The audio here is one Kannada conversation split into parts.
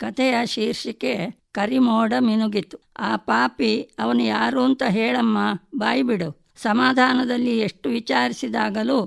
ಕಥೆಯ ಶೀರ್ಷಿಕೆ ಕರಿಮೋಡ ಮಿನುಗಿತು. ಆ ಪಾಪಿ ಅವನು ಯಾರು ಅಂತ ಹೇಳಮ್ಮ, ಬಾಯಿ ಬಿಡು. ಸಮಾಧಾನದಲ್ಲಿ ಎಷ್ಟು ವಿಚಾರಿಸಿದಾಗಲೂ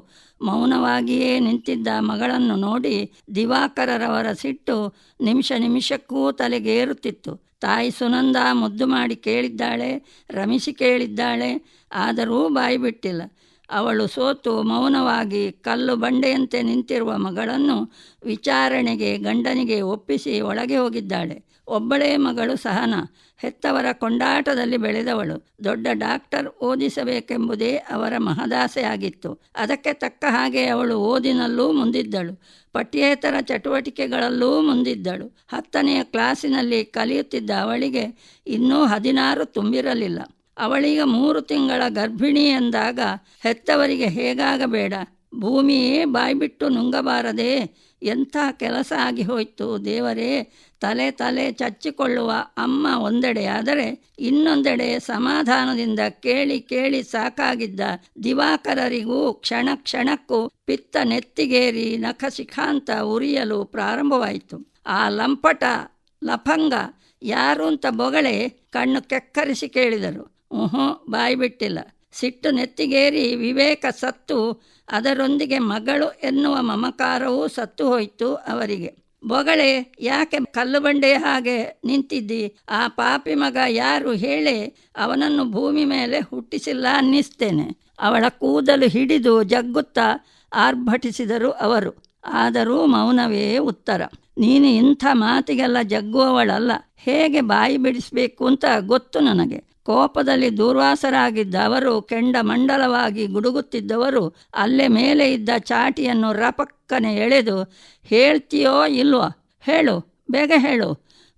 ಮೌನವಾಗಿಯೇ ನಿಂತಿದ್ದ ಮಗಳನ್ನು ನೋಡಿ ದಿವಾಕರರವರ ಸಿಟ್ಟು ನಿಮಿಷ ನಿಮಿಷಕ್ಕೂ ತಲೆಗೇರುತ್ತಿತ್ತು. ತಾಯಿ ಸುನಂದ ಮುದ್ದು ಮಾಡಿ ಕೇಳಿದ್ದಾಳೆ, ರಮಿಸಿ ಕೇಳಿದ್ದಾಳೆ, ಆದರೂ ಬಾಯಿ ಬಿಟ್ಟಿಲ್ಲ. ಅವಳು ಸೋತು ಮೌನವಾಗಿ ಕಲ್ಲು ಬಂಡೆಯಂತೆ ನಿಂತಿರುವ ಮಗಳನ್ನು ವಿಚಾರಣೆಗೆ ಗಂಡನಿಗೆ ಒಪ್ಪಿಸಿ ಒಳಗೆ ಹೋಗಿದ್ದಾಳೆ. ಒಬ್ಬಳೇ ಮಗಳು ಸಹನಾ. ಹೆತ್ತವರ ಕೊಂಡಾಟದಲ್ಲಿ ಬೆಳೆದವಳು. ದೊಡ್ಡ ಡಾಕ್ಟರ್ ಓದಿಸಬೇಕೆಂಬುದೇ ಅವರ ಮಹದಾಸೆಯಾಗಿತ್ತು. ಅದಕ್ಕೆ ತಕ್ಕ ಹಾಗೆ ಅವಳು ಓದಿನಲ್ಲೂ ಮುಂದಿದ್ದಳು, ಪಠ್ಯೇತರ ಚಟುವಟಿಕೆಗಳಲ್ಲೂ ಮುಂದಿದ್ದಳು. 10ನೇ ಕ್ಲಾಸಿನಲ್ಲಿ ಕಲಿಯುತ್ತಿದ್ದ ಅವಳಿಗೆ ಇನ್ನೂ 16 ತುಂಬಿರಲಿಲ್ಲ. ಅವಳೀಗ 3 ತಿಂಗಳ ಗರ್ಭಿಣಿ ಎಂದಾಗ ಹೆತ್ತವರಿಗೆ ಹೇಗಾಗಬೇಡ? ಭೂಮಿಯೇ ಬಾಯ್ಬಿಟ್ಟು ನುಂಗಬಾರದೆ? ಎಂಥ ಕೆಲಸ ಆಗಿ ಹೋಯ್ತು ದೇವರೇ! ತಲೆ ತಲೆ ಚಚ್ಚಿಕೊಳ್ಳುವ ಅಮ್ಮ ಒಂದೆಡೆಯಾದರೆ, ಇನ್ನೊಂದೆಡೆ ಸಮಾಧಾನದಿಂದ ಕೇಳಿ ಕೇಳಿ ಸಾಕಾಗಿದ್ದ ದಿವಾಕರರಿಗೂ ಕ್ಷಣ ಕ್ಷಣಕ್ಕೂ ಪಿತ್ತ ನೆತ್ತಿಗೇರಿ ನಖ ಶಿಖಾಂತ ಉರಿಯಲು ಪ್ರಾರಂಭವಾಯಿತು. ಆ ಲಂಪಟ ಲಫಂಗ ಯಾರು ಅಂತ ಬೊಗಳೆ ಕಣ್ಣು ಕೆಕ್ಕರಿಸಿ ಕೇಳಿದರು. ಬಾಯಿ ಬಿಟ್ಟಿಲ್ಲ. ಸಿಟ್ಟು ನೆತ್ತಿಗೇರಿ ವಿವೇಕ ಸತ್ತು, ಅದರೊಂದಿಗೆ ಮಗಳು ಎನ್ನುವ ಮಮಕಾರವೂ ಸತ್ತು ಹೋಯಿತು ಅವರಿಗೆ. ಬೊಗಳೆ, ಯಾಕೆ ಕಲ್ಲು ಬಂಡೆಯ ಹಾಗೆ ನಿಂತಿದ್ದಿ? ಆ ಪಾಪಿ ಮಗ ಯಾರು ಹೇಳೆ? ಅವನನ್ನು ಭೂಮಿ ಮೇಲೆ ಹುಟ್ಟಿಸಿಲ್ಲ ಅನ್ನಿಸ್ತೇನೆ. ಅವಳ ಕೂದಲು ಹಿಡಿದು ಜಗ್ಗುತ್ತಾ ಆರ್ಭಟಿಸಿದರು ಅವರು. ಆದರೂ ಮೌನವೇ ಉತ್ತರ. ನೀನು ಇಂಥ ಮಾತಿಗೆಲ್ಲ ಜಗ್ಗುವವಳಲ್ಲ. ಹೇಗೆ ಬಾಯಿ ಬಿಡಿಸಬೇಕು ಅಂತ ಗೊತ್ತು ನನಗೆ. ಕೋಪದಲ್ಲಿ ದೂರ್ವಾಸರಾಗಿದ್ದ ಅವರು ಕೆಂಡಮಂಡಲವಾಗಿ ಗುಡುಗುತ್ತಿದ್ದವರು ಅಲ್ಲೇ ಮೇಲೆ ಇದ್ದ ಚಾಟಿಯನ್ನು ರಪಕ್ಕನೆ ಎಳೆದು, ಹೇಳ್ತೀಯೋ ಇಲ್ವೋ? ಹೇಳು, ಬೇಗ ಹೇಳು.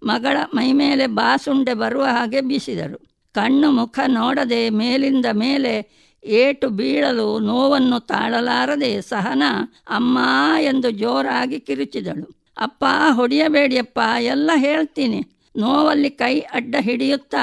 ಮಗಳ ಮೈಮೇಲೆ ಬಾಸುಂಡೆ ಬರುವ ಹಾಗೆ ಬೀಸಿದರು. ಕಣ್ಣು ಮುಖ ನೋಡದೆ ಮೇಲಿಂದ ಮೇಲೆ ಏಟು ಬೀಳಲು ನೋವನ್ನು ತಾಳಲಾರದೆ ಸಹನಾ ಅಮ್ಮ ಎಂದು ಜೋರಾಗಿ ಕಿರುಚಿದಳು. ಅಪ್ಪ, ಹೊಡೆಯಬೇಡಿಯಪ್ಪ, ಎಲ್ಲ ಹೇಳ್ತೀನಿ. ನೋವಲ್ಲಿ ಕೈ ಅಡ್ಡ ಹಿಡಿಯುತ್ತಾ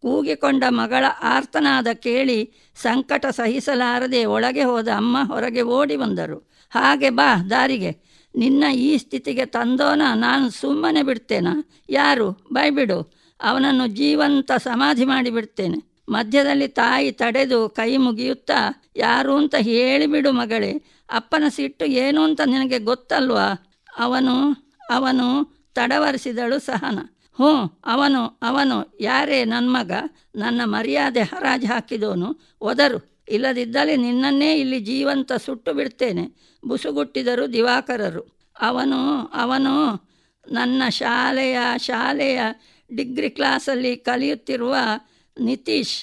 ಕೂಗಿಕೊಂಡ ಮಗಳ ಆರ್ತನಾದ ಕೇಳಿ ಸಂಕಟ ಸಹಿಸಲಾರದೆ ಒಳಗೆ ಹೋದ ಅಮ್ಮ ಹೊರಗೆ ಓಡಿ ಬಂದರು. ಹಾಗೆ ಬಾ ದಾರಿಗೆ. ನಿನ್ನ ಈ ಸ್ಥಿತಿಗೆ ತಂದೋನ ನಾನು ಸುಮ್ಮನೆ ಬಿಡ್ತೇನಾ? ಯಾರು? ಬಾಯ್ಬಿಡು. ಅವನನ್ನು ಜೀವಂತ ಸಮಾಧಿ ಮಾಡಿಬಿಡ್ತೇನೆ. ಮಧ್ಯದಲ್ಲಿ ತಾಯಿ ತಡೆದು ಕೈ ಮುಗಿಯುತ್ತಾ, ಯಾರು ಅಂತ ಹೇಳಿಬಿಡು ಮಗಳೇ. ಅಪ್ಪನ ಸಿಟ್ಟು ಏನು ಅಂತ ನಿನಗೆ ಗೊತ್ತಲ್ವಾ? ಅವನು ತಡವರಿಸಿದಳು ಸಹನಾ. ಅವನು ಯಾರೇ? ನನ್ನ ಮಗ. ನನ್ನ ಮರ್ಯಾದೆ ಹರಾಜು ಹಾಕಿದೋನು. ಒದರು, ಇಲ್ಲದಿದ್ದಲ್ಲಿ ನಿನ್ನನ್ನೇ ಇಲ್ಲಿ ಜೀವಂತ ಸುಟ್ಟು ಬಿಡ್ತೇನೆ, ಬುಸುಗುಟ್ಟಿದರು ದಿವಾಕರರು. ಅವನು ನನ್ನ ಶಾಲೆಯ ಡಿಗ್ರಿ ಕ್ಲಾಸಲ್ಲಿ ಕಲಿಯುತ್ತಿರುವ ನಿತೀಶ್.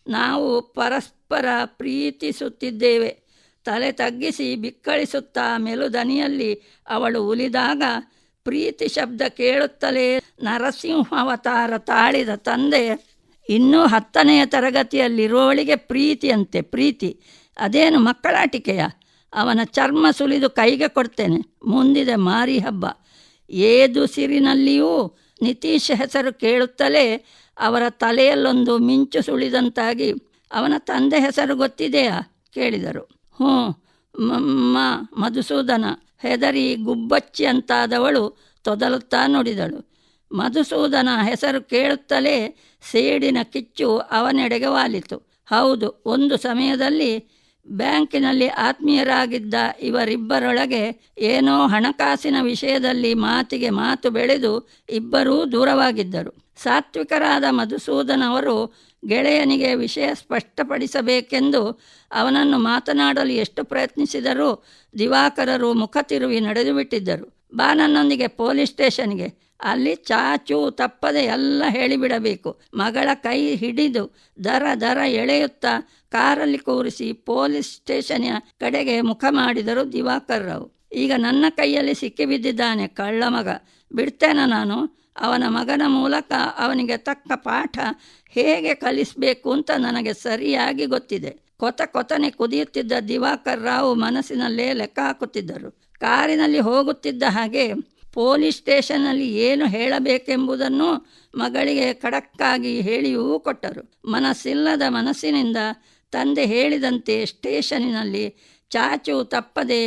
ನಾವು ಪರಸ್ಪರ ಪ್ರೀತಿಸುತ್ತಿದ್ದೇವೆ. ತಲೆ ತಗ್ಗಿಸಿ ಬಿಕ್ಕಳಿಸುತ್ತಾ ಮೆಲುದನಿಯಲ್ಲಿ ಅವಳು ಉಲಿದಾಗ ಪ್ರೀತಿ ಶಬ್ದ ಕೇಳುತ್ತಲೇ ನರಸಿಂಹಾವತಾರ ತಾಳಿದ ತಂದೆ, ಇನ್ನೂ 10ನೇ ತರಗತಿಯಲ್ಲಿರುವವಳಿಗೆ ಪ್ರೀತಿಯಂತೆ ಪ್ರೀತಿ? ಅದೇನು ಮಕ್ಕಳಾಟಿಕೆಯ? ಅವನ ಚರ್ಮ ಸುಲಿದು ಕೈಗೆ ಕೊಡ್ತೇನೆ. ಮುಂದಿದೆ ಮಾರಿ ಹಬ್ಬ. ಏದುಸಿರಿನಲ್ಲಿಯೂ ನಿತೀಶ್ ಹೆಸರು ಕೇಳುತ್ತಲೇ ಅವರ ತಲೆಯಲ್ಲೊಂದು ಮಿಂಚು ಸುಳಿದಂತಾಗಿ, ಅವನ ತಂದೆ ಹೆಸರು ಗೊತ್ತಿದೆಯಾ ಕೇಳಿದರು. ಮಧುಸೂದನ. ಹೆದರಿ ಗುಬ್ಬಚ್ಚಿ ಅಂತಾದವಳು ತೊದಲುತ್ತಾ ನುಡಿದಳು. ಮಧುಸೂದನ ಹೆಸರು ಕೇಳುತ್ತಲೇ ಸೇಡಿನ ಕಿಚ್ಚು ಅವನೆಡೆಗೆ ವಾಲಿತು. ಹೌದು, ಒಂದು ಸಮಯದಲ್ಲಿ ಬ್ಯಾಂಕಿನಲ್ಲಿ ಆತ್ಮೀಯರಾಗಿದ್ದ ಇವರಿಬ್ಬರೊಳಗೆ ಏನೋ ಹಣಕಾಸಿನ ವಿಷಯದಲ್ಲಿ ಮಾತಿಗೆ ಮಾತು ಬೆಳೆದು ಇಬ್ಬರೂ ದೂರವಾಗಿದ್ದರು. ಸಾತ್ವಿಕರಾದ ಮಧುಸೂದನವರು ಗೆಳೆಯನಿಗೆ ವಿಷಯ ಸ್ಪಷ್ಟಪಡಿಸಬೇಕೆಂದು ಅವನನ್ನು ಮಾತನಾಡಲು ಎಷ್ಟು ಪ್ರಯತ್ನಿಸಿದರೂ ದಿವಾಕರರು ಮುಖ ತಿರುವಿ ನಡೆದು ಬಿಟ್ಟಿದ್ದರು. ಬಾ ನನ್ನೊಂದಿಗೆ ಪೊಲೀಸ್ ಸ್ಟೇಷನ್ಗೆ. ಅಲ್ಲಿ ಚಾಚೂ ತಪ್ಪದೆ ಎಲ್ಲ ಹೇಳಿಬಿಡಬೇಕು. ಮಗಳ ಕೈ ಹಿಡಿದು ದರ ಎಳೆಯುತ್ತಾ ಕಾರಲ್ಲಿ ಕೂರಿಸಿ ಪೊಲೀಸ್ ಸ್ಟೇಷನ್ನ ಕಡೆಗೆ ಮುಖ ಮಾಡಿದರು ದಿವಾಕರ್ರಾವ್. ಈಗ ನನ್ನ ಕೈಯಲ್ಲಿ ಸಿಕ್ಕಿಬಿದ್ದಿದ್ದಾನೆ ಕಳ್ಳ ಮಗ. ಬಿಡ್ತೇನೆ ನಾನು? ಅವನ ಮಗನ ಮೂಲಕ ಅವನಿಗೆ ತಕ್ಕ ಪಾಠ ಹೇಗೆ ಕಲಿಸಬೇಕು ಅಂತ ನನಗೆ ಸರಿಯಾಗಿ ಗೊತ್ತಿದೆ. ಕೊತನೆ ಕುದಿಯುತ್ತಿದ್ದ ದಿವಾಕರ್ ರಾವ್ ಮನಸ್ಸಿನಲ್ಲೇ ಲೆಕ್ಕ ಹಾಕುತ್ತಿದ್ದರು. ಕಾರಿನಲ್ಲಿ ಹೋಗುತ್ತಿದ್ದ ಹಾಗೆ ಪೊಲೀಸ್ ಸ್ಟೇಷನ್ನಲ್ಲಿ ಏನು ಹೇಳಬೇಕೆಂಬುದನ್ನು ಮಗಳಿಗೆ ಖಡಕ್ಕಾಗಿ ಹೇಳಿಯೂ ಕೊಟ್ಟರು. ಮನಸ್ಸಿಲ್ಲದ ಮನಸ್ಸಿನಿಂದ ತಂದೆ ಹೇಳಿದಂತೆ ಸ್ಟೇಷನ್ನಿನಲ್ಲಿ ಚಾಚು ತಪ್ಪದೆ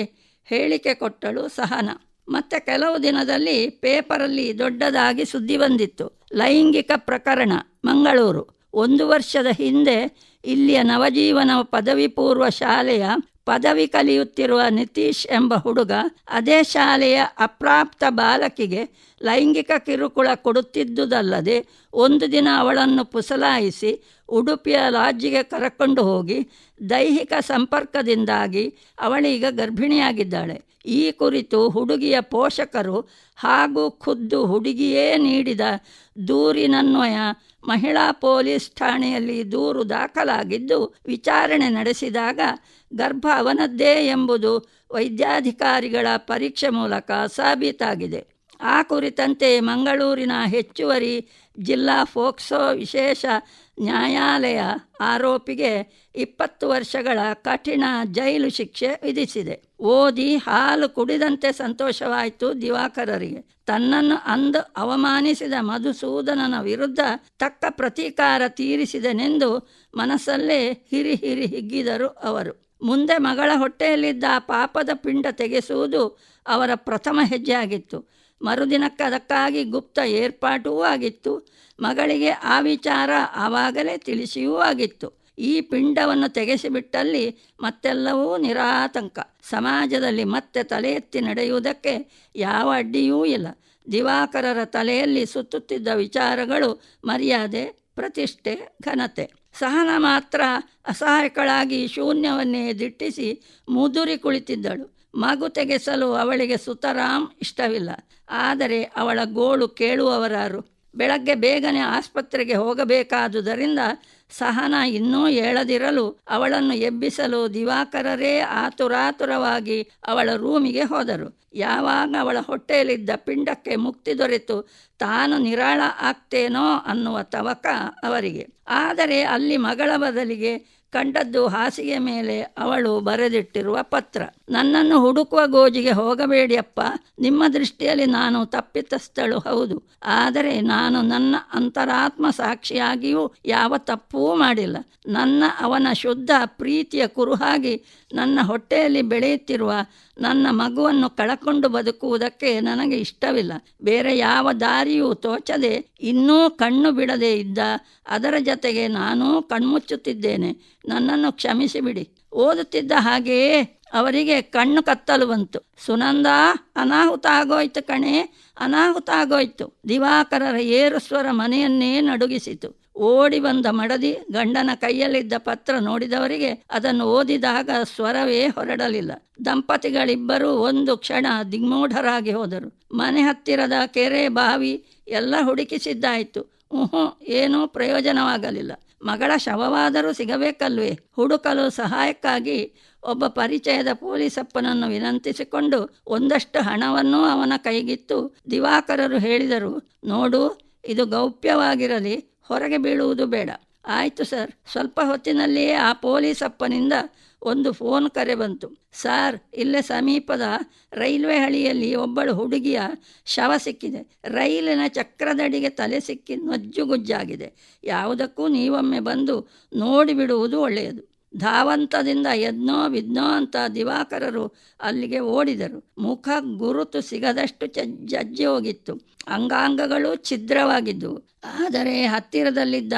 ಹೇಳಿಕೆ ಕೊಟ್ಟಳು ಸಹನಾ. ಮತ್ತೆ ಕೆಲವು ದಿನದಲ್ಲಿ ಪೇಪರಲ್ಲಿ ದೊಡ್ಡದಾಗಿ ಸುದ್ದಿ ಬಂದಿತ್ತು. ಲೈಂಗಿಕ ಪ್ರಕರಣ, ಮಂಗಳೂರು. 1 ವರ್ಷದ ಹಿಂದೆ ಇಲ್ಲಿಯ ನವಜೀವನ ಪದವಿ ಪೂರ್ವ ಶಾಲೆಯ ಪದವಿ ಕಲಿಯುತ್ತಿರುವ ನಿತೀಶ್ ಎಂಬ ಹುಡುಗ ಅದೇ ಶಾಲೆಯ ಅಪ್ರಾಪ್ತ ಬಾಲಕಿಗೆ ಲೈಂಗಿಕ ಕಿರುಕುಳ ಕೊಡುತ್ತಿದ್ದುದಲ್ಲದೆ ಒಂದು ದಿನ ಅವಳನ್ನು ಪುಸಲಾಯಿಸಿ ಉಡುಪಿಯ ಲಾಡ್ಜಿಗೆ ಕರಕೊಂಡು ಹೋಗಿ ದೈಹಿಕ ಸಂಪರ್ಕದಿಂದಾಗಿ ಅವಳೀಗ ಗರ್ಭಿಣಿಯಾಗಿದ್ದಾಳೆ. ಈ ಕುರಿತು ಹುಡುಗಿಯ ಪೋಷಕರು ಹಾಗೂ ಖುದ್ದು ಹುಡುಗಿಯೇ ನೀಡಿದ ದೂರಿನನ್ವಯ ಮಹಿಳಾ ಪೊಲೀಸ್ ಠಾಣೆಯಲ್ಲಿ ದೂರು ದಾಖಲಾಗಿದ್ದು, ವಿಚಾರಣೆ ನಡೆಸಿದಾಗ ಗರ್ಭ ಅವನದ್ದೇ ಎಂಬುದು ವೈದ್ಯಾಧಿಕಾರಿಗಳ ಪರೀಕ್ಷೆ ಮೂಲಕ ಸಾಬೀತಾಗಿದೆ. ಆ ಕುರಿತಂತೆ ಮಂಗಳೂರಿನ ಹೆಚ್ಚುವರಿ ಜಿಲ್ಲಾ ಫೋಕ್ಸೋ ವಿಶೇಷ ನ್ಯಾಯಾಲಯ ಆರೋಪಿಗೆ 20 ವರ್ಷಗಳ ಕಠಿಣ ಜೈಲು ಶಿಕ್ಷೆ ವಿಧಿಸಿದೆ. ಓದಿ ಹಾಲು ಕುಡಿದಂತೆ ಸಂತೋಷವಾಯಿತು ದಿವಾಕರರಿಗೆ. ತನ್ನನ್ನು ಅಂದು ಅವಮಾನಿಸಿದ ಮಧುಸೂದನನ ವಿರುದ್ಧ ತಕ್ಕ ಪ್ರತೀಕಾರ ತೀರಿಸಿದನೆಂದು ಮನಸ್ಸಲ್ಲೇ ಹಿರಿ ಹಿಗ್ಗಿದರು ಅವರು. ಮುಂದೆ ಮಗಳ ಹೊಟ್ಟೆಯಲ್ಲಿದ್ದ ಆ ಪಾಪದ ಪಿಂಡ ತೆಗೆಸುವುದು ಅವರ ಪ್ರಥಮ ಹೆಜ್ಜೆ ಆಗಿತ್ತು. ಮರುದಿನಕ್ಕೆ ಅದಕ್ಕಾಗಿ ಗುಪ್ತ ಏರ್ಪಾಟೂ ಆಗಿತ್ತು. ಮಗಳಿಗೆ ಆ ವಿಚಾರ ಆವಾಗಲೇ ತಿಳಿಸಿಯೂ ಆಗಿತ್ತು. ಈ ಪಿಂಡವನ್ನು ತೆಗೆಸಿಬಿಟ್ಟಲ್ಲಿ ಮತ್ತೆಲ್ಲವೂ ನಿರಾತಂಕ. ಸಮಾಜದಲ್ಲಿ ಮತ್ತೆ ತಲೆ ಎತ್ತಿ ನಡೆಯುವುದಕ್ಕೆ ಯಾವ ಅಡ್ಡಿಯೂ ಇಲ್ಲ. ದಿವಾಕರರ ತಲೆಯಲ್ಲಿ ಸುತ್ತುತ್ತಿದ್ದ ವಿಚಾರಗಳು ಮರ್ಯಾದೆ, ಪ್ರತಿಷ್ಠೆ, ಘನತೆ. ಸಹನ ಮಾತ್ರ ಅಸಹಾಯಕಳಾಗಿ ಶೂನ್ಯವನ್ನೇ ದಿಟ್ಟಿಸಿ ಮುದುರಿ ಕುಳಿತಿದ್ದಳು. ಮಗು ತೆಗೆಸಲು ಅವಳಿಗೆ ಸುತರಾಂ ಇಷ್ಟವಿಲ್ಲ. ಆದರೆ ಅವಳ ಗೋಳು ಕೇಳುವವರಾರು? ಬೆಳಗ್ಗೆ ಬೇಗನೆ ಆಸ್ಪತ್ರೆಗೆ ಹೋಗಬೇಕಾದುದರಿಂದ ಸಹನ ಇನ್ನೂ ಏಳದಿರಲು ಅವಳನ್ನು ಎಬ್ಬಿಸಲು ದಿವಾಕರರೇ ಆತುರಾತುರವಾಗಿ ಅವಳ ರೂಮಿಗೆ ಹೋದರು. ಯಾವಾಗ ಅವಳ ಹೊಟ್ಟೆಯಲ್ಲಿದ್ದ ಪಿಂಡಕ್ಕೆ ಮುಕ್ತಿ ದೊರೆತು ತಾನು ನಿರಾಳ ಆಗ್ತೇನೋ ಅನ್ನುವ ತವಕ ಅವರಿಗೆ. ಆದರೆ ಅಲ್ಲಿ ಮಗಳ ಬದಲಿಗೆ ಕಂಡದ್ದು ಹಾಸಿಗೆ ಮೇಲೆ ಅವಳು ಬರೆದಿಟ್ಟಿರುವ ಪತ್ರ. ನನ್ನನ್ನು ಹುಡುಕುವ ಗೋಜಿಗೆ ಹೋಗಬೇಡಿಯಪ್ಪ. ನಿಮ್ಮ ದೃಷ್ಟಿಯಲ್ಲಿ ನಾನು ತಪ್ಪಿತಸ್ಥಳು ಹೌದು. ಆದರೆ ನಾನು ನನ್ನ ಅಂತರಾತ್ಮ ಸಾಕ್ಷಿಯಾಗಿಯೂ ಯಾವ ತಪ್ಪೂ ಮಾಡಿಲ್ಲ. ಅವನ ಶುದ್ಧ ಪ್ರೀತಿಯ ಕುರುಹಾಗಿ ನನ್ನ ಹೊಟ್ಟೆಯಲ್ಲಿ ಬೆಳೆಯುತ್ತಿರುವ ನನ್ನ ಮಗುವನ್ನು ಕಳಕೊಂಡು ಬದುಕುವುದಕ್ಕೆ ನನಗೆ ಇಷ್ಟವಿಲ್ಲ. ಬೇರೆ ಯಾವ ದಾರಿಯೂ ತೋಚದೆ ಇನ್ನೂ ಕಣ್ಣು ಬಿಡದೆ ಇದ್ದ ಅದರ ಜತೆಗೆ ನಾನೂ ಕಣ್ಮುಚ್ಚುತ್ತಿದ್ದೇನೆ. ನನ್ನನ್ನು ಕ್ಷಮಿಸಿಬಿಡಿ. ಓದುತ್ತಿದ್ದ ಹಾಗೆಯೇ ಅವರಿಗೆ ಕಣ್ಣು ಕತ್ತಲು ಬಂತು. ಸುನಂದ, ಅನಾಹುತ ಆಗೋಯ್ತು ಕಣೆ, ಅನಾಹುತ ಆಗೋಯ್ತು. ದಿವಾಕರರ ಏರುಸ್ವರ ಮನೆಯನ್ನೇ ನಡುಗಿಸಿತು. ಓಡಿ ಬಂದ ಮಡದಿ ಗಂಡನ ಕೈಯಲ್ಲಿದ್ದ ಪತ್ರ ನೋಡಿದವರಿಗೆ ಅದನ್ನು ಓದಿದಾಗ ಸ್ವರವೇ ಹೊರಡಲಿಲ್ಲ. ದಂಪತಿಗಳಿಬ್ಬರೂ ಒಂದು ಕ್ಷಣ ದಿಗ್ಮೂಢರಾಗಿ ಹೋದರು. ಮನೆ ಹತ್ತಿರದ ಕೆರೆ, ಬಾವಿ ಎಲ್ಲ ಹುಡುಕಿಸಿದ್ದಾಯಿತು. ಏನೂ ಪ್ರಯೋಜನವಾಗಲಿಲ್ಲ. ಮಗಳ ಶವವಾದರೂ ಸಿಗಬೇಕಲ್ವೇ? ಹುಡುಕಲು ಸಹಾಯಕ್ಕಾಗಿ ಒಬ್ಬ ಪರಿಚಯದ ಪೊಲೀಸಪ್ಪನನ್ನು ವಿನಂತಿಸಿಕೊಂಡು ಒಂದಷ್ಟು ಹಣವನ್ನೂ ಅವನ ಕೈಗಿತ್ತು. ದಿವಾಕರರು ಹೇಳಿದರು, ನೋಡು, ಇದು ಗೌಪ್ಯವಾಗಿರಲಿ, ಹೊರಗೆ ಬೀಳುವುದು ಬೇಡ. ಆಯಿತು ಸರ್. ಸ್ವಲ್ಪ ಹೊತ್ತಿನಲ್ಲಿಯೇ ಆ ಪೊಲೀಸಪ್ಪನಿಂದ ಒಂದು ಫೋನ್ ಕರೆ ಬಂತು. ಸಾರ್, ಇಲ್ಲೇ ಸಮೀಪದ ರೈಲ್ವೆ ಹಳಿಯಲ್ಲಿ ಒಬ್ಬಳು ಹುಡುಗಿಯ ಶವ ಸಿಕ್ಕಿದೆ. ರೈಲಿನ ಚಕ್ರದಡಿಗೆ ತಲೆ ಸಿಕ್ಕಿ ನಜ್ಜುಗುಜ್ಜಾಗಿದೆ. ಯಾವುದಕ್ಕೂ ನೀವೊಮ್ಮೆ ಬಂದು ನೋಡಿಬಿಡುವುದು ಒಳ್ಳೆಯದು. ಧಾವಂತದಿಂದ ಎದ್ನೋ ಬಿದ್ನೋ ಅಂತ ದಿವಾಕರರು ಅಲ್ಲಿಗೆ ಓಡಿದರು. ಮುಖ ಗುರುತು ಸಿಗದಷ್ಟು ಜಜ್ಜಿ ಹೋಗಿತ್ತು. ಅಂಗಾಂಗಗಳು ಛಿದ್ರವಾಗಿದ್ದವು. ಆದರೆ ಹತ್ತಿರದಲ್ಲಿದ್ದ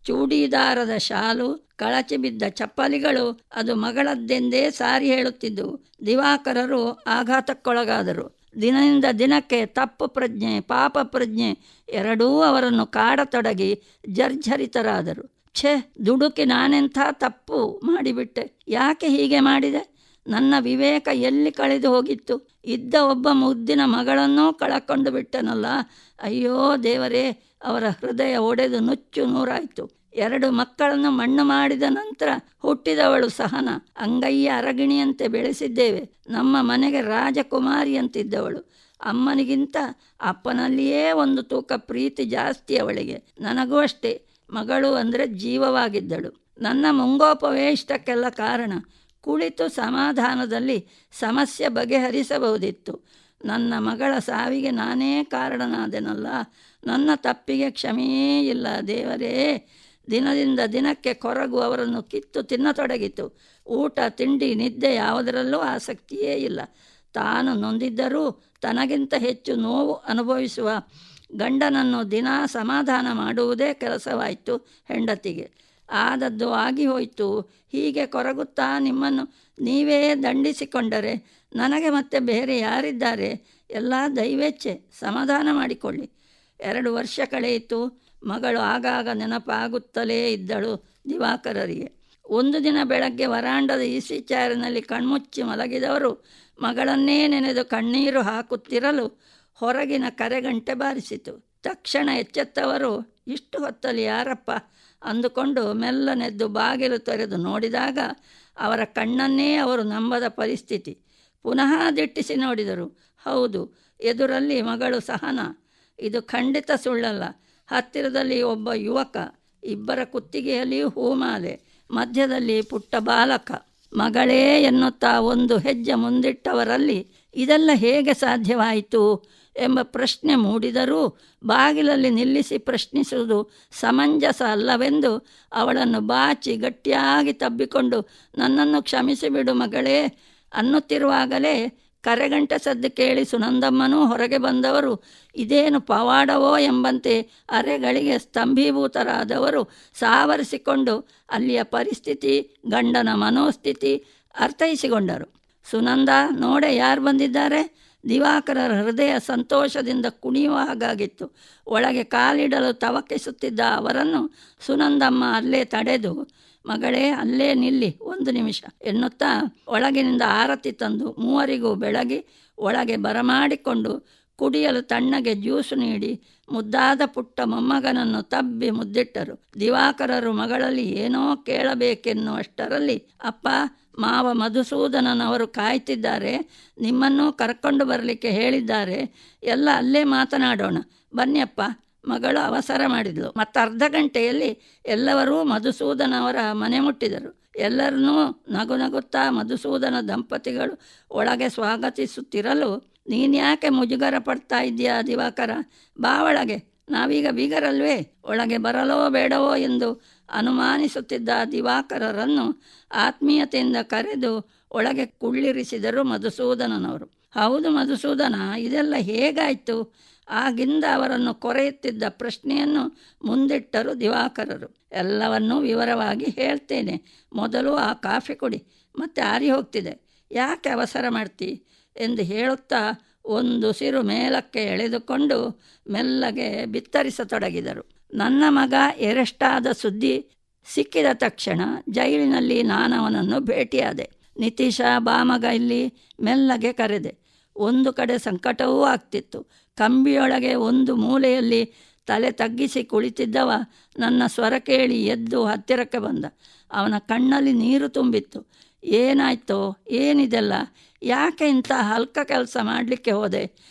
ಚೂಡಿದಾರದ ಶಾಲು, ಕಳಚಿ ಬಿದ್ದ ಚಪ್ಪಲಿಗಳು ಅದು ಮಗಳದ್ದೆಂದೇ ಸಾರಿ ಹೇಳುತ್ತಿದ್ದವು. ದಿವಾಕರರು ಆಘಾತಕ್ಕೊಳಗಾದರು. ದಿನದಿಂದ ದಿನಕ್ಕೆ ತಪ್ಪು ಪ್ರಜ್ಞೆ, ಪಾಪ ಪ್ರಜ್ಞೆ ಎರಡೂ ಅವರನ್ನು ಕಾಡತೊಡಗಿ ಜರ್ಝರಿತರಾದರು. ದುಡುಕಿ ನಾನೆಂಥ ತಪ್ಪು ಮಾಡಿಬಿಟ್ಟೆ. ಯಾಕೆ ಹೀಗೆ ಮಾಡಿದೆ? ನನ್ನ ವಿವೇಕ ಎಲ್ಲಿ ಕಳೆದು ಹೋಗಿತ್ತು? ಇದ್ದ ಒಬ್ಬ ಮುದ್ದಿನ ಮಗಳನ್ನೂ ಕಳಕೊಂಡು ಬಿಟ್ಟನಲ್ಲ. ಅಯ್ಯೋ ದೇವರೇ! ಅವರ ಹೃದಯ ಒಡೆದು ನುಚ್ಚು ನೂರಾಯಿತು. 2 ಮಕ್ಕಳನ್ನು ಮಣ್ಣು ಮಾಡಿದ ನಂತರ ಹುಟ್ಟಿದವಳು ಸಹನ. ಅಂಗೈಯ ಅರಗಿಣಿಯಂತೆ ಬೆಳೆಸಿದ್ದೇವೆ. ನಮ್ಮ ಮನೆಗೆ ರಾಜಕುಮಾರಿಯಂತಿದ್ದವಳು. ಅಮ್ಮನಿಗಿಂತ ಅಪ್ಪನಲ್ಲಿಯೇ ಒಂದು ತೂಕ ಪ್ರೀತಿ ಜಾಸ್ತಿ ಅವಳಿಗೆ. ನನಗೂ ಅಷ್ಟೇ. ಮಗಳು ಅಂದರೆ ಜೀವವಾಗಿದ್ದಳು. ನನ್ನ ಮುಂಗೋಪವೇ ಇಷ್ಟಕ್ಕೆಲ್ಲ ಕಾರಣ. ಕುಳಿತು ಸಮಾಧಾನದಲ್ಲಿ ಸಮಸ್ಯೆ ಬಗೆಹರಿಸಬಹುದಿತ್ತು. ನನ್ನ ಮಗಳ ಸಾವಿಗೆ ನಾನೇ ಕಾರಣನಾದೆನಲ್ಲ. ನನ್ನ ತಪ್ಪಿಗೆ ಕ್ಷಮೆಯೇ ಇಲ್ಲ ದೇವರೇ. ದಿನದಿಂದ ದಿನಕ್ಕೆ ಕೊರಗು ಅವರನ್ನು ಕಿತ್ತು ತಿನ್ನತೊಡಗಿತು. ಊಟ, ತಿಂಡಿ, ನಿದ್ದೆ ಯಾವುದರಲ್ಲೂ ಆಸಕ್ತಿಯೇ ಇಲ್ಲ. ತಾನು ನೊಂದಿದ್ದರೂ ತನಗಿಂತ ಹೆಚ್ಚು ನೋವು ಅನುಭವಿಸುವ ಗಂಡನನ್ನು ದಿನಾ ಸಮಾಧಾನ ಮಾಡುವುದೇ ಕೆಲಸವಾಯಿತು ಹೆಂಡತಿಗೆ. ಆದದ್ದು ಆಗಿ ಹೋಯಿತು. ಹೀಗೆ ಕೊರಗುತ್ತಾ ನಿಮ್ಮನ್ನು ನೀವೇ ದಂಡಿಸಿಕೊಂಡರೆ ನನಗೆ ಮತ್ತೆ ಬೇರೆ ಯಾರಿದ್ದಾರೆ? ಎಲ್ಲ ದೈವೇಚ್ಛೆ, ಸಮಾಧಾನ ಮಾಡಿಕೊಳ್ಳಿ. 2 ವರ್ಷ ಕಳೆಯಿತು. ಮಗಳು ಆಗಾಗ ನೆನಪಾಗುತ್ತಲೇ ಇದ್ದಳು ದಿವಾಕರರಿಗೆ. ಒಂದು ದಿನ ಬೆಳಗ್ಗೆ ವರಾಂಡದ ಈಸಿ ಚಾರಿನಲ್ಲಿ ಕಣ್ಮುಚ್ಚಿ ಮಲಗಿದವರು ಮಗಳನ್ನೇ ನೆನೆದು ಕಣ್ಣೀರು ಹಾಕುತ್ತಿರಲು ಹೊರಗಿನ ಕರೆಗಂಟೆ ಬಾರಿಸಿತು. ತಕ್ಷಣ ಎಚ್ಚೆತ್ತವರು ಇಷ್ಟು ಹೊತ್ತಲ್ಲಿ ಯಾರಪ್ಪ ಅಂದುಕೊಂಡು ಮೆಲ್ಲನೆದ್ದು ಬಾಗಿಲು ತೆರೆದು ನೋಡಿದಾಗ ಅವರ ಕಣ್ಣನ್ನೇ ಅವರು ನಂಬದ ಪರಿಸ್ಥಿತಿ. ಪುನಃ ದಿಟ್ಟಿಸಿ ನೋಡಿದರು. ಹೌದು, ಎದುರಲ್ಲಿ ಮಗಳು ಸಹನ. ಇದು ಖಂಡಿತ ಸುಳ್ಳಲ್ಲ. ಹತ್ತಿರದಲ್ಲಿ ಒಬ್ಬ ಯುವಕ, ಇಬ್ಬರ ಕುತ್ತಿಗೆಯಲ್ಲಿ ಹೂಮಾಲೆ, ಮಧ್ಯದಲ್ಲಿ ಪುಟ್ಟ ಬಾಲಕ. ಮಗಳೇ ಎನ್ನುತ್ತಾ ಒಂದು ಹೆಜ್ಜೆ ಮುಂದಿಟ್ಟವರಲ್ಲಿ ಇದೆಲ್ಲ ಹೇಗೆ ಸಾಧ್ಯವಾಯಿತು ಎಂಬ ಪ್ರಶ್ನೆ ಮೂಡಿದರೂ ಬಾಗಿಲಲ್ಲಿ ನಿಲ್ಲಿಸಿ ಪ್ರಶ್ನಿಸುವುದು ಸಮಂಜಸ ಅಲ್ಲವೆಂದು ಅವಳನ್ನು ಬಾಚಿ ಗಟ್ಟಿಯಾಗಿ ತಬ್ಬಿಕೊಂಡು ನನ್ನನ್ನು ಕ್ಷಮಿಸಿಬಿಡು ಮಗಳೇ ಅನ್ನುತ್ತಿರುವಾಗಲೇ ಕರೆಗಂಟೆ ಸದ್ದು ಕೇಳಿ ಸುನಂದಮ್ಮನೂ ಹೊರಗೆ ಬಂದವರು ಇದೇನು ಪವಾಡವೋ ಎಂಬಂತೆ ಅರೆಗಳಿಗೆ ಸ್ತಂಭೀಭೂತರಾದವರು ಸಾವರಿಸಿಕೊಂಡು ಅಲ್ಲಿಯ ಪರಿಸ್ಥಿತಿ, ಗಂಡನ ಮನೋಸ್ಥಿತಿ ಅರ್ಥೈಸಿಕೊಂಡರು. ಸುನಂದ, ನೋಡೆ ಯಾರು ಬಂದಿದ್ದಾರೆ? ದಿವಾಕರರ ಹೃದಯ ಸಂತೋಷದಿಂದ ಕುಣಿಯುವ ಹಾಗಾಗಿತ್ತು. ಒಳಗೆ ಕಾಲಿಡಲು ತವಕಿಸುತ್ತಿದ್ದ ಅವರನ್ನು ಸುನಂದಮ್ಮ ಅಲ್ಲೇ ತಡೆದು, ಮಗಳೇ ಅಲ್ಲೇ ನಿಲ್ಲಿ 1 ನಿಮಿಷ ಎನ್ನುತ್ತಾ ಒಳಗಿನಿಂದ ಆರತಿ ತಂದು ಮೂವರಿಗೂ ಬೆಳಗಿ ಒಳಗೆ ಬರಮಾಡಿಕೊಂಡು ಕುಡಿಯಲು ತಣ್ಣಗೆ ಜ್ಯೂಸು ನೀಡಿ ಮುದ್ದಾದ ಪುಟ್ಟ ಮೊಮ್ಮಗನನ್ನು ತಬ್ಬಿ ಮುದ್ದಿಟ್ಟರು. ದಿವಾಕರರು ಮಗಳಲ್ಲಿ ಏನೋ ಕೇಳಬೇಕೆನ್ನುವಷ್ಟರಲ್ಲಿ, ಅಪ್ಪ, ಮಾವ ಮಧುಸೂದನನವರು ಕಾಯ್ತಿದ್ದಾರೆ, ನಿಮ್ಮನ್ನೂ ಕರ್ಕೊಂಡು ಬರಲಿಕ್ಕೆ ಹೇಳಿದ್ದಾರೆ, ಎಲ್ಲ ಅಲ್ಲೇ ಮಾತನಾಡೋಣ, ಬನ್ನಿಯಪ್ಪ. ಮಗಳು ಅವಸರ ಮಾಡಿದಳು. ಮತ್ತು ಅರ್ಧ ಗಂಟೆಯಲ್ಲಿ ಎಲ್ಲರೂ ಮಧುಸೂದನವರ ಮನೆ ಮುಟ್ಟಿದರು. ಎಲ್ಲರನ್ನೂ ನಗುತ್ತಾ ಮಧುಸೂದನ ದಂಪತಿಗಳು ಒಳಗೆ ಸ್ವಾಗತಿಸುತ್ತಿರಲು, ನೀನ್ಯಾಕೆ ಮುಜುಗರ ಪಡ್ತಾ ಇದ್ದೀಯಾ ದಿವಾಕರ? ಬಾ ಒಳಗೆ, ನಾವೀಗ ಬೀಗರಲ್ವೇ, ಒಳಗೆ ಬರಲೋ ಬೇಡವೋ ಎಂದು ಅನುಮಾನಿಸುತ್ತಿದ್ದ ದಿವಾಕರರನ್ನು ಆತ್ಮೀಯತೆಯಿಂದ ಕರೆದು ಒಳಗೆ ಕುಳ್ಳಿರಿಸಿದರು ಮಧುಸೂದನನವರು. ಹೌದು ಮಧುಸೂದನ, ಇದೆಲ್ಲ ಹೇಗಾಯಿತು? ಆಗಿಂದ ಅವರನ್ನು ಕೊರೆಯುತ್ತಿದ್ದ ಪ್ರಶ್ನೆಯನ್ನು ಮುಂದಿಟ್ಟರು ದಿವಾಕರರು. ಎಲ್ಲವನ್ನೂ ವಿವರವಾಗಿ ಹೇಳ್ತೇನೆ, ಮೊದಲು ಆ ಕಾಫಿ ಕುಡಿ, ಮತ್ತೆ ಆರಿ ಹೋಗ್ತಿದೆ, ಯಾಕೆ ಅವಸರ ಮಾಡ್ತಿ ಎಂದು ಹೇಳುತ್ತಾ ಒಂದುಸಿರು ಮೇಲಕ್ಕೆ ಎಳೆದುಕೊಂಡು ಮೆಲ್ಲಗೆ ಬಿತ್ತರಿಸತೊಡಗಿದರು. ನನ್ನ ಮಗ ಎರೆಸ್ಟಾದ ಸುದ್ದಿ ಸಿಕ್ಕಿದ ತಕ್ಷಣ ಜೈಲಿನಲ್ಲಿ ನಾನವನನ್ನು ಭೇಟಿಯಾದೆ. ನಿತೀಶ, ಬಾ ಮಗ ಇಲ್ಲಿ, ಮೆಲ್ಲಗೆ ಕರೆದೆ. ಒಂದು ಕಡೆ ಸಂಕಟವೂ ಆಗ್ತಿತ್ತು. ಕಂಬಿಯೊಳಗೆ ಒಂದು ಮೂಲೆಯಲ್ಲಿ ತಲೆ ತಗ್ಗಿಸಿ ಕುಳಿತಿದ್ದವ ನನ್ನ ಸ್ವರ ಕೇಳಿ ಎದ್ದು ಹತ್ತಿರಕ್ಕೆ ಬಂದ. ಅವನ ಕಣ್ಣಲ್ಲಿ ನೀರು ತುಂಬಿತ್ತು. ಏನಾಯ್ತೋ, ಏನಿದೆಲ್ಲ, ಯಾಕೆ ಇಂಥ ಹಲ್ಕ ಕೆಲಸ ಮಾಡಲಿಕ್ಕೆ ಹೋದೆ?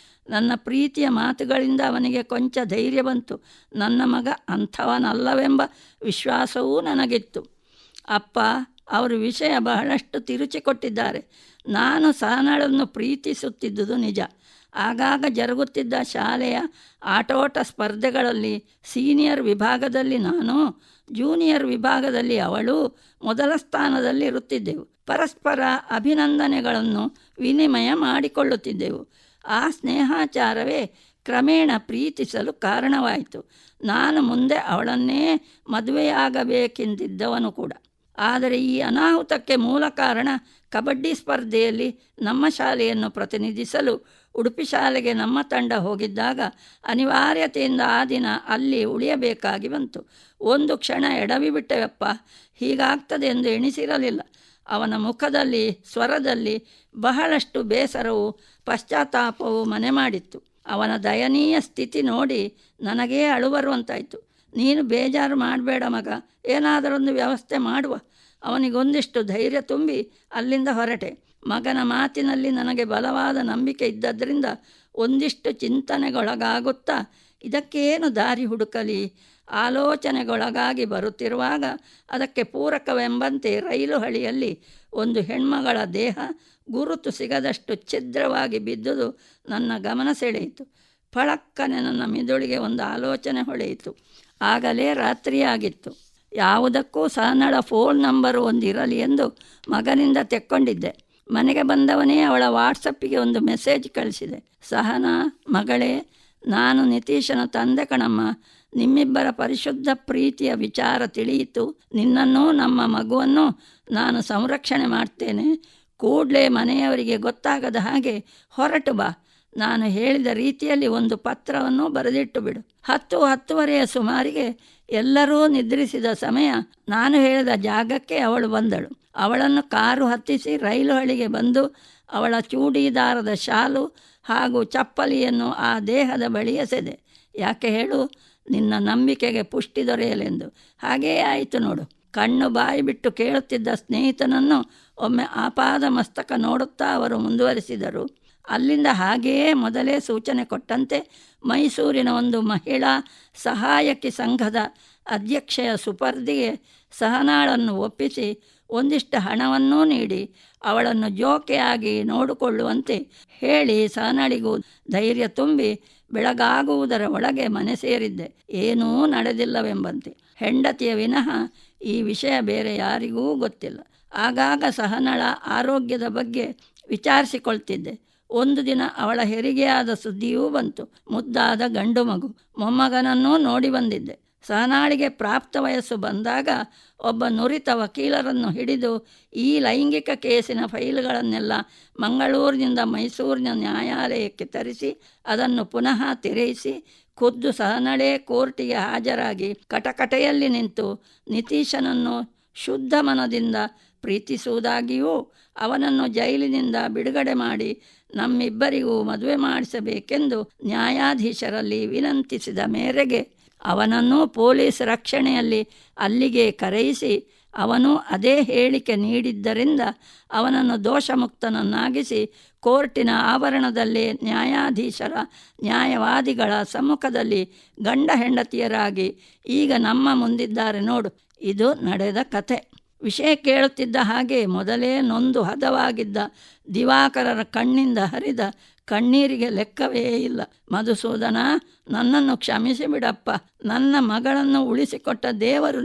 ನನ್ನ ಪ್ರೀತಿಯ ಮಾತುಗಳಿಂದ ಅವನಿಗೆ ಕೊಂಚ ಧೈರ್ಯ ಬಂತು. ನನ್ನ ಮಗ ಅಂಥವನಲ್ಲವೆಂಬ ವಿಶ್ವಾಸವೂ ನನಗಿತ್ತು. ಅಪ್ಪ, ಅವರು ವಿಷಯ ಬಹಳಷ್ಟು ತಿರುಚಿಕೊಟ್ಟಿದ್ದಾರೆ. ನಾನು ಸಹನಳನ್ನು ಪ್ರೀತಿಸುತ್ತಿದ್ದುದು ನಿಜ. ಆಗಾಗ ಜರುಗುತ್ತಿದ್ದ ಶಾಲೆಯ ಆಟೋಟ ಸ್ಪರ್ಧೆಗಳಲ್ಲಿ ಸೀನಿಯರ್ ವಿಭಾಗದಲ್ಲಿ ನಾನು, ಜೂನಿಯರ್ ವಿಭಾಗದಲ್ಲಿ ಅವಳು ಮೊದಲ ಸ್ಥಾನದಲ್ಲಿ ಇರುತ್ತಿದ್ದೆವು. ಪರಸ್ಪರ ಅಭಿನಂದನೆಗಳನ್ನು ವಿನಿಮಯ ಮಾಡಿಕೊಳ್ಳುತ್ತಿದ್ದೆವು. ಆ ಸ್ನೇಹಾಚಾರವೇ ಕ್ರಮೇಣ ಪ್ರೀತಿಸಲು ಕಾರಣವಾಯಿತು. ನಾನು ಮುಂದೆ ಅವಳನ್ನೇ ಮದುವೆಯಾಗಬೇಕೆಂದಿದ್ದವನು ಕೂಡ. ಆದರೆ ಈ ಅನಾಹುತಕ್ಕೆ ಮೂಲ ಕಾರಣ ಕಬಡ್ಡಿ ಸ್ಪರ್ಧೆಯಲ್ಲಿ ನಮ್ಮ ಶಾಲೆಯನ್ನು ಪ್ರತಿನಿಧಿಸಲು ಉಡುಪಿ ಶಾಲೆಗೆ ನಮ್ಮ ತಂಡ ಹೋಗಿದ್ದಾಗ ಅನಿವಾರ್ಯತೆಯಿಂದ ಆ ದಿನ ಅಲ್ಲಿ ಉಳಿಯಬೇಕಾಗಿ ಬಂತು. ಒಂದು ಕ್ಷಣ ಎಡವಿಬಿಟ್ಟೆವಪ್ಪ, ಹೀಗಾಗ್ತದೆ ಎಂದು ಎಣಿಸಿರಲಿಲ್ಲ. ಅವನ ಮುಖದಲ್ಲಿ, ಸ್ವರದಲ್ಲಿ ಬಹಳಷ್ಟು ಬೇಸರವು ಪಶ್ಚಾತ್ತಾಪವು ಮನೆ ಮಾಡಿತ್ತು. ಅವನ ದಯನೀಯ ಸ್ಥಿತಿ ನೋಡಿ ನನಗೇ ಅಳು ಬರುವಂತಾಯಿತು. ನೀನು ಬೇಜಾರು ಮಾಡಬೇಡ ಮಗ, ಏನಾದರೊಂದು ವ್ಯವಸ್ಥೆ ಮಾಡುವ. ಅವನಿಗೊಂದಿಷ್ಟು ಧೈರ್ಯ ತುಂಬಿ ಅಲ್ಲಿಂದ ಹೊರಟೆ. ಮಗನ ಮಾತಿನಲ್ಲಿ ನನಗೆ ಬಲವಾದ ನಂಬಿಕೆ ಇದ್ದದ್ರಿಂದ ಒಂದಿಷ್ಟು ಚಿಂತನೆಗೊಳಗಾಗುತ್ತಾ ಇದಕ್ಕೇನು ದಾರಿ ಹುಡುಕಲಿ ಆಲೋಚನೆಗೊಳಗಾಗಿ ಬರುತ್ತಿರುವಾಗ ಅದಕ್ಕೆ ಪೂರಕವೆಂಬಂತೆ ರೈಲು ಹಳಿಯಲ್ಲಿ ಒಂದು ಹೆಣ್ಮಗಳ ದೇಹ ಗುರುತು ಸಿಗದಷ್ಟು ಛಿದ್ರವಾಗಿ ಬಿದ್ದುದು ನನ್ನ ಗಮನ ಸೆಳೆಯಿತು. ಫಳಕ್ಕನೆ ನನ್ನ ಮಿದುಳಿಗೆ ಒಂದು ಆಲೋಚನೆ ಹೊಳೆಯಿತು. ಆಗಲೇ ರಾತ್ರಿಯಾಗಿತ್ತು. ಯಾವುದಕ್ಕೂ ಸಹನಳ ಫೋನ್ ನಂಬರು ಒಂದಿರಲಿ ಎಂದು ಮಗನಿಂದ ತೆಕ್ಕೊಂಡಿದ್ದೆ. ಮನೆಗೆ ಬಂದವನೇ ಅವಳ ವಾಟ್ಸಪ್ಪಿಗೆ ಒಂದು ಮೆಸೇಜ್ ಕಳಿಸಿದೆ. ಸಹನಾ ಮಗಳೇ, ನಾನು ನಿತೀಶನ ತಂದೆ ಕಣಮ್ಮ. ನಿಮ್ಮಿಬ್ಬರ ಪರಿಶುದ್ಧ ಪ್ರೀತಿಯ ವಿಚಾರ ತಿಳಿಯಿತು. ನಿನ್ನನ್ನು ನಮ್ಮ ಮಗುವನ್ನು ನಾನು ಸಂರಕ್ಷಣೆ ಮಾಡ್ತೇನೆ. ಕೂಡಲೇ ಮನೆಯವರಿಗೆ ಗೊತ್ತಾಗದ ಹಾಗೆ ಹೊರಟು ಬಾ. ನಾನು ಹೇಳಿದ ರೀತಿಯಲ್ಲಿ ಒಂದು ಪತ್ರವನ್ನು ಬರೆದಿಟ್ಟು ಬಿಡು. 10:30 ಸುಮಾರಿಗೆ ಎಲ್ಲರೂ ನಿದ್ರಿಸಿದ ಸಮಯ ನಾನು ಹೇಳಿದ ಜಾಗಕ್ಕೆ ಅವಳು ಬಂದಳು. ಅವಳನ್ನು ಕಾರು ಹತ್ತಿಸಿ ರೈಲು ಹಳಿಗೆ ಬಂದು ಅವಳ ಚೂಡಿದಾರದ ಶಾಲು ಹಾಗೂ ಚಪ್ಪಲಿಯನ್ನು ಆ ದೇಹದ ಬಳಿ ಎಸೆದೆ. ಯಾಕೆ ಹೇಳು? ನಿನ್ನ ನಂಬಿಕೆಗೆ ಪುಷ್ಟಿ ದೊರೆಯಲೆಂದು. ಹಾಗೇ ಆಯಿತು ನೋಡು. ಕಣ್ಣು ಬಾಯಿ ಬಿಟ್ಟು ಕೇಳುತ್ತಿದ್ದ ಸ್ನೇಹಿತನನ್ನು ಒಮ್ಮೆ ಆಪಾದ ಮಸ್ತಕ ನೋಡುತ್ತಾ ಅವರು ಮುಂದುವರಿಸಿದರು. ಅಲ್ಲಿಂದ ಹಾಗೆಯೇ ಮೊದಲೇ ಸೂಚನೆ ಕೊಟ್ಟಂತೆ ಮೈಸೂರಿನ ಒಂದು ಮಹಿಳಾ ಸಹಾಯಕಿ ಸಂಘದ ಅಧ್ಯಕ್ಷೆಯ ಸುಪರ್ದಿಗೆ ಸಹನಾಳನ್ನು ಒಪ್ಪಿಸಿ ಒಂದಿಷ್ಟು ಹಣವನ್ನೂ ನೀಡಿ ಅವಳನ್ನು ಜೋಕೆಯಾಗಿ ನೋಡಿಕೊಳ್ಳುವಂತೆ ಹೇಳಿ ಸಹನಾಳಿಗೂ ಧೈರ್ಯ ತುಂಬಿ ಬೆಳಗಾಗುವುದರ ಒಳಗೆ ಮನೆ ಸೇರಿದ್ದೆ. ಏನೂ ನಡೆದಿಲ್ಲವೆಂಬಂತೆ. ಹೆಂಡತಿಯ ವಿನಃ ಈ ವಿಷಯ ಬೇರೆ ಯಾರಿಗೂ ಗೊತ್ತಿಲ್ಲ. ಆಗಾಗ ಸಹನಳ ಆರೋಗ್ಯದ ಬಗ್ಗೆ ವಿಚಾರಿಸಿಕೊಳ್ತಿದ್ದೆ. ಒಂದು ದಿನ ಅವಳ ಹೆರಿಗೆಯಾದ ಸುದ್ದಿಯೂ ಬಂತು. ಮುದ್ದಾದ ಗಂಡು ಮಗು. ಮೊಮ್ಮಗನನ್ನೂ ನೋಡಿ ಬಂದಿದ್ದೆ. ಸಹನಾಳಿಗೆ ಪ್ರಾಪ್ತ ವಯಸ್ಸು ಬಂದಾಗ ಒಬ್ಬ ನುರಿತ ವಕೀಲರನ್ನು ಹಿಡಿದು ಈ ಲೈಂಗಿಕ ಕೇಸಿನ ಫೈಲ್ಗಳನ್ನೆಲ್ಲ ಮಂಗಳೂರಿನಿಂದ ಮೈಸೂರಿನ ನ್ಯಾಯಾಲಯಕ್ಕೆ ತರಿಸಿ ಅದನ್ನು ಪುನಃ ತೆರೆಯಿಸಿ ಖುದ್ದು ಸಹನಳೇ ಕೋರ್ಟಿಗೆ ಹಾಜರಾಗಿ ಕಟಕಟೆಯಲ್ಲಿ ನಿಂತು ನಿತೀಶನನ್ನು ಶುದ್ಧ ಮನದಿಂದ ಪ್ರೀತಿಸುವುದಾಗಿಯೂ ಅವನನ್ನು ಜೈಲಿನಿಂದ ಬಿಡುಗಡೆ ಮಾಡಿ ನಮ್ಮಿಬ್ಬರಿಗೂ ಮದುವೆ ಮಾಡಿಸಬೇಕೆಂದು ನ್ಯಾಯಾಧೀಶರಲ್ಲಿ ವಿನಂತಿಸಿದ ಮೇರೆಗೆ ಅವನನ್ನು ಪೊಲೀಸ್ ರಕ್ಷಣೆಯಲ್ಲಿ ಅಲ್ಲಿಗೆ ಕರೆಯಿಸಿ ಅವನು ಅದೇ ಹೇಳಿಕೆ ನೀಡಿದ್ದರಿಂದ ಅವನನ್ನು ದೋಷಮುಕ್ತನನ್ನಾಗಿಸಿ ಕೋರ್ಟಿನ ಆವರಣದಲ್ಲೇ ನ್ಯಾಯಾಧೀಶರ ನ್ಯಾಯವಾದಿಗಳ ಸಮ್ಮುಖದಲ್ಲಿ ಗಂಡ ಹೆಂಡತಿಯರಾಗಿ ಈಗ ನಮ್ಮ ಮುಂದಿದ್ದಾರೆ ನೋಡು. ಇದು ನಡೆದ ಕಥೆ. ವಿಷಯ ಕೇಳುತ್ತಿದ್ದ ಹಾಗೆ ಮೊದಲೇ ನೊಂದು ಹದವಾಗಿದ್ದ ದಿವಾಕರರ ಕಣ್ಣಿಂದ ಹರಿದ ಕಣ್ಣೀರಿಗೆ ಲೆಕ್ಕವೇ ಇಲ್ಲ. ಮಧುಸೂದನ, ನನ್ನನ್ನು ಕ್ಷಮಿಸಿ ಬಿಡಪ್ಪ. ನನ್ನ ಮಗಳನ್ನು ಉಳಿಸಿಕೊಟ್ಟ ದೇವರು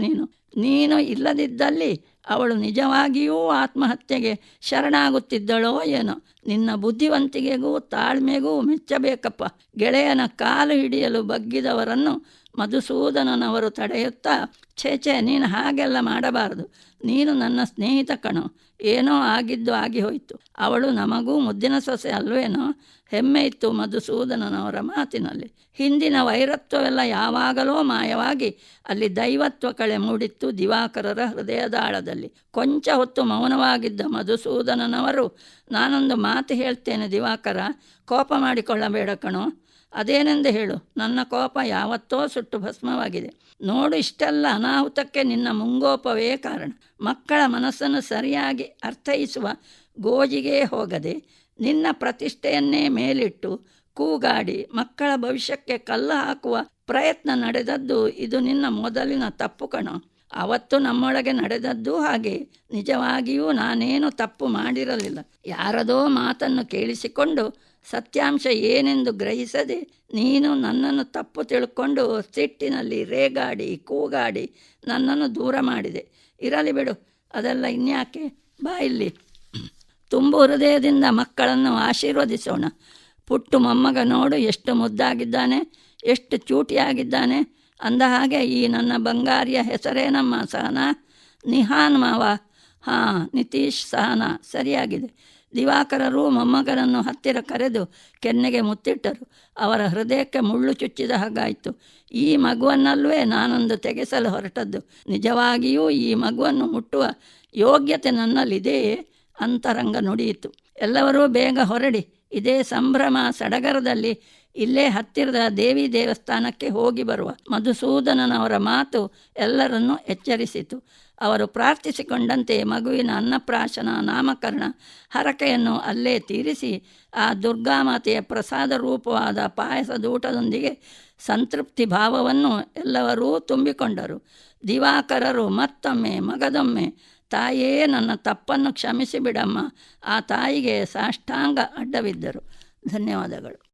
ನೀನು ಇಲ್ಲದಿದ್ದಲ್ಲಿ ಅವಳು ನಿಜವಾಗಿಯೂ ಆತ್ಮಹತ್ಯೆಗೆ ಶರಣಾಗುತ್ತಿದ್ದಳೋ ಏನೋ. ನಿನ್ನ ಬುದ್ಧಿವಂತಿಕೆಗೂ ತಾಳ್ಮೆಗೂ ಮೆಚ್ಚಬೇಕಪ್ಪ. ಗೆಳೆಯನ ಕಾಲು ಹಿಡಿಯಲು ಬಗ್ಗಿದವರನ್ನು ಮಧುಸೂದನನವರು ತಡೆಯುತ್ತಾ, ಛೇ ನೀನು ಹಾಗೆಲ್ಲ ಮಾಡಬಾರದು. ನೀನು ನನ್ನ ಸ್ನೇಹಿತ ಕಣೋ. ಏನೋ ಆಗಿದ್ದು ಆಗಿ ಹೋಯಿತು. ಅವಳು ನಮಗೂ ಮುದ್ದಿನ ಸೊಸೆ ಅಲ್ವೇನೋ. ಹೆಮ್ಮೆ ಇತ್ತು ಮಧುಸೂದನನವರ ಮಾತಿನಲ್ಲಿ. ಹಿಂದಿನ ವೈರತ್ವವೆಲ್ಲ ಯಾವಾಗಲೋ ಮಾಯವಾಗಿ ಅಲ್ಲಿ ದೈವತ್ವ ಕಳೆ ಮೂಡಿತ್ತು ದಿವಾಕರರ ಹೃದಯದ ಆಳದಲ್ಲಿ. ಕೊಂಚ ಹೊತ್ತು ಮೌನವಾಗಿದ್ದ ಮಧುಸೂದನನವರು, ನಾನೊಂದು ಮಾತು ಹೇಳ್ತೇನೆ ದಿವಾಕರ, ಕೋಪ ಮಾಡಿಕೊಳ್ಳಬೇಡ ಕಣೋ. ಅದೇನೆಂದು ಹೇಳು. ನನ್ನ ಕೋಪ ಯಾವತ್ತೋ ಸುಟ್ಟು ಭಸ್ಮವಾಗಿದೆ. ನೋಡು, ಇಷ್ಟೆಲ್ಲ ಅನಾಹುತಕ್ಕೆ ನಿನ್ನ ಮುಂಗೋಪವೇ ಕಾರಣ. ಮಕ್ಕಳ ಮನಸ್ಸನ್ನು ಸರಿಯಾಗಿ ಅರ್ಥೈಸುವ ಗೋಜಿಗೆ ಹೋಗದೆ ನಿನ್ನ ಪ್ರತಿಷ್ಠೆಯನ್ನೇ ಮೇಲಿಟ್ಟು ಕೂಗಾಡಿ ಮಕ್ಕಳ ಭವಿಷ್ಯಕ್ಕೆ ಕಲ್ಲು ಹಾಕುವ ಪ್ರಯತ್ನ ನಡೆದದ್ದು ಇದು ನಿನ್ನ ಮೊದಲಿನ ತಪ್ಪು ಕಣೋ. ಅವತ್ತು ನಮ್ಮೊಳಗೆ ನಡೆದದ್ದು ಹಾಗೆ. ನಿಜವಾಗಿಯೂ ನಾನೇನು ತಪ್ಪು ಮಾಡಿರಲಿಲ್ಲ. ಯಾರದೋ ಮಾತನ್ನು ಕೇಳಿಸಿಕೊಂಡು ಸತ್ಯಾಂಶ ಏನೆಂದು ಗ್ರಹಿಸದೆ ನೀನು ನನ್ನನ್ನು ತಪ್ಪು ತಿಳ್ಕೊಂಡು ಸಿಟ್ಟಿನಲ್ಲಿ ರೇಗಾಡಿ ಕೂಗಾಡಿ ನನ್ನನ್ನು ದೂರ ಮಾಡಿದೆ. ಇರಲಿ ಬಿಡು, ಅದೆಲ್ಲ ಇನ್ಯಾಕೆ. ಬಾ ಇಲ್ಲಿ. ತುಂಬು ಹೃದಯದಿಂದ ಮಕ್ಕಳನ್ನು ಆಶೀರ್ವದಿಸೋಣ. ಪುಟ್ಟು ಮೊಮ್ಮಗ ನೋಡು, ಎಷ್ಟು ಮುದ್ದಾಗಿದ್ದಾನೆ, ಎಷ್ಟು ಚೂಟಿಯಾಗಿದ್ದಾನೆ. ಅಂದ ಹಾಗೆ ಈ ನನ್ನ ಬಂಗಾರಿಯ ಹೆಸರೇನಮ್ಮ? ಸಹನಾ? ನಿಹಾನ್ ಮಾವ. ಹಾಂ, ನಿತೀಶ್ ಸಹನಾ, ಸರಿಯಾಗಿದೆ. ದಿವಾಕರರು ಮೊಮ್ಮಗನನ್ನು ಹತ್ತಿರ ಕರೆದು ಕೆನ್ನೆಗೆ ಮುತ್ತಿಟ್ಟರು. ಅವರ ಹೃದಯಕ್ಕೆ ಮುಳ್ಳು ಚುಚ್ಚಿದ ಹಾಗಾಯಿತು. ಈ ಮಗುವನ್ನಲ್ವೇ ನಾನೊಂದು ತೆಗೆಸಲು ಹೊರಟದ್ದು. ನಿಜವಾಗಿಯೂ ಈ ಮಗುವನ್ನು ಮುಟ್ಟುವ ಯೋಗ್ಯತೆ ನನ್ನಲ್ಲಿದೆಯೇ? ಅಂತರಂಗ ನುಡಿಯಿತು. ಎಲ್ಲರೂ ಬೇಗ ಹೊರಡಿ. ಇದೇ ಸಂಭ್ರಮ ಸಡಗರದಲ್ಲಿ ಇಲ್ಲೇ ಹತ್ತಿರದ ದೇವಿ ದೇವಸ್ಥಾನಕ್ಕೆ ಹೋಗಿ ಬರುವ. ಮಧುಸೂದನನವರ ಮಾತು ಎಲ್ಲರನ್ನೂ ಎಚ್ಚರಿಸಿತು. ಅವರು ಪ್ರಾರ್ಥಿಸಿಕೊಂಡಂತೆ ಮಗುವಿನ ಅನ್ನಪ್ರಾಶನ, ನಾಮಕರಣ ಹರಕೆಯನ್ನು ಅಲ್ಲೇ ತೀರಿಸಿ ಆ ದುರ್ಗಾಮಾತೆಯ ಪ್ರಸಾದ ರೂಪವಾದ ಪಾಯಸದೂಟದೊಂದಿಗೆ ಸಂತೃಪ್ತಿ ಭಾವವನ್ನು ಎಲ್ಲವರೂ ತುಂಬಿಕೊಂಡರು. ದಿವಾಕರರು ಮತ್ತೊಮ್ಮೆ ಮಗದೊಮ್ಮೆ, ತಾಯೇ ನನ್ನ ತಪ್ಪನ್ನು ಕ್ಷಮಿಸಿಬಿಡಮ್ಮ, ಆ ತಾಯಿಗೆ ಸಾಷ್ಟಾಂಗ ಅಡ್ಡವಿದ್ದರು. ಧನ್ಯವಾದಗಳು.